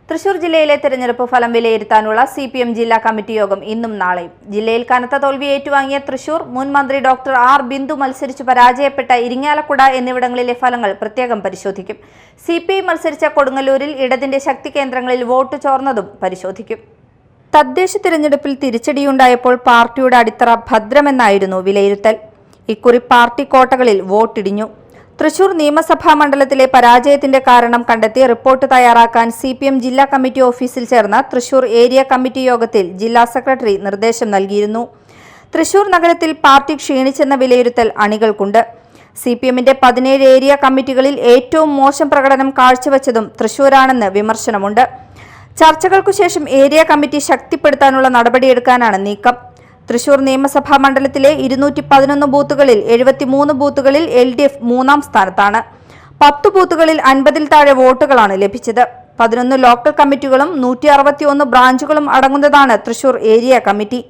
തൃശൂർ ജില്ലയിലെ തെരഞ്ഞെടുപ്പ് ഫലം വിലയിരുത്താനുള്ള CPM ജില്ലാ കമ്മിറ്റി യോഗം ഇന്നും നാളെയും. ജില്ലയിൽ കനത്ത തോൽവി ഏറ്റുവാങ്ങിയ തൃശൂർ മുൻ മന്ത്രി ഡോക്ടർ ആർ ബിന്ദു മത്സരിച്ചു പരാജയപ്പെട്ട ഇരിങ്ങാലക്കുട എന്നിവിടങ്ങളിലെ ഫലങ്ങൾ പ്രത്യേകം പരിശോധിക്കും. CPI മത്സരിച്ച കൊടുങ്ങല്ലൂരിൽ ഇടതിന്റെ ശക്തി കേന്ദ്രങ്ങളിൽ വോട്ട് ചോർന്നതും പരിശോധിക്കും. തദ്ദേശ തിരഞ്ഞെടുപ്പിൽ തിരിച്ചടിയുണ്ടായപ്പോൾ പാർട്ടിയുടെ അടിത്തറ ഭദ്രമെന്നായിരുന്നു വിലയിരുത്തൽ. ഇക്കുറി പാർട്ടി കോട്ടകളിൽ വോട്ടിടിഞ്ഞു. തൃശൂർ നിയമസഭാ മണ്ഡലത്തിലെ പരാജയത്തിന്റെ കാരണം കണ്ടെത്തി റിപ്പോർട്ട് തയ്യാറാക്കാൻ CPM ജില്ലാ കമ്മിറ്റി ഓഫീസിൽ ചേർന്ന തൃശൂർ ഏരിയ കമ്മിറ്റി യോഗത്തിൽ ജില്ലാ സെക്രട്ടറി നിർദ്ദേശം നൽകിയിരുന്നു. തൃശൂർ നഗരത്തിൽ പാർട്ടി ക്ഷീണിച്ചെന്ന വിലയിരുത്തൽ അണികൾക്കുണ്ട്. CPMന്റെ 17 ഏരിയ കമ്മിറ്റികളിൽ ഏറ്റവും മോശം പ്രകടനം കാഴ്ചവെച്ചതും തൃശൂരാണെന്ന് വിമർശനമുണ്ട്. ചർച്ചകൾക്കു ശേഷം ഏരിയ കമ്മിറ്റി ശക്തിപ്പെടുത്താനുള്ള നടപടിയെടുക്കാനാണ് നീക്കം. തൃശൂർ നിയമസഭാ മണ്ഡലത്തിലെ 211 ബൂത്തുകളിൽ 73 ബൂത്തുകളിൽ LDF 3-ാം സ്ഥാനത്താണ്. 10 ബൂത്തുകളിൽ 50-ൽ താഴെ വോട്ടുകളാണ് ലഭിച്ചത്. 11 ലോക്കൽ കമ്മിറ്റികളും 161 ബ്രാഞ്ചുകളും അടങ്ങുന്നതാണ് തൃശൂർ ഏരിയ കമ്മിറ്റി.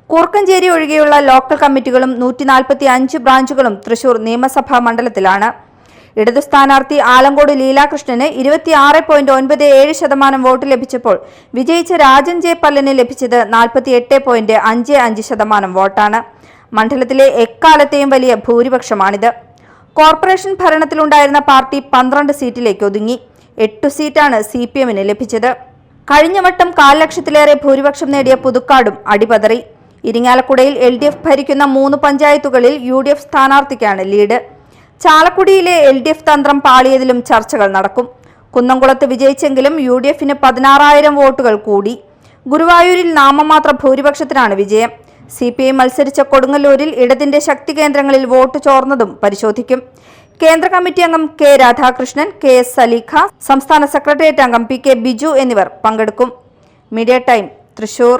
കൂർക്കഞ്ചേരി ഒഴികെയുള്ള ലോക്കൽ കമ്മിറ്റികളും 145 ബ്രാഞ്ചുകളും തൃശൂർ നിയമസഭാ മണ്ഡലത്തിലാണ്. ഇടതു സ്ഥാനാർത്ഥി ആലങ്കോട് ലീലാകൃഷ്ണന് 26.97% വോട്ട് ലഭിച്ചപ്പോൾ വിജയിച്ച രാജൻ ജെ പല്ലന് ലഭിച്ചത് 48.55% വോട്ടാണ്. മണ്ഡലത്തിലെ എക്കാലത്തെയും വലിയ ഭൂരിപക്ഷമാണിത്. കോർപ്പറേഷൻ ഭരണത്തിലുണ്ടായിരുന്ന പാർട്ടി 12 സീറ്റിലേക്ക് ഒതുങ്ങി. 8 സീറ്റാണ് CPMന് ലഭിച്ചത്. കഴിഞ്ഞ വട്ടം 1/4 ലക്ഷത്തിലേറെ ഭൂരിപക്ഷം നേടിയ പുതുക്കാടും അടിപതറി. ഇരിങ്ങാലക്കുടയിൽ LDF ഭരിക്കുന്ന 3 പഞ്ചായത്തുകളിൽ UDF സ്ഥാനാർത്ഥിക്കാണ് ലീഡ്. ചാലക്കുടിയിലെ LDF തന്ത്രം പാളിയതിലും ചർച്ചകൾ നടക്കും. കുന്നംകുളത്ത് വിജയിച്ചെങ്കിലും UDFന് 16,000 വോട്ടുകൾ കൂടി. ഗുരുവായൂരിൽ നാമമാത്ര ഭൂരിപക്ഷത്തിനാണ് വിജയം. CPI മത്സരിച്ച കൊടുങ്ങല്ലൂരിൽ ഇടതിന്റെ ശക്തി കേന്ദ്രങ്ങളിൽ വോട്ട് ചോർന്നതും പരിശോധിക്കും. കേന്ദ്ര കമ്മിറ്റി അംഗം K രാധാകൃഷ്ണൻ, KS സലീഖ, സംസ്ഥാന സെക്രട്ടേറിയറ്റ് അംഗം PK ബിജു എന്നിവർ പങ്കെടുക്കും. Media time, Thrissur.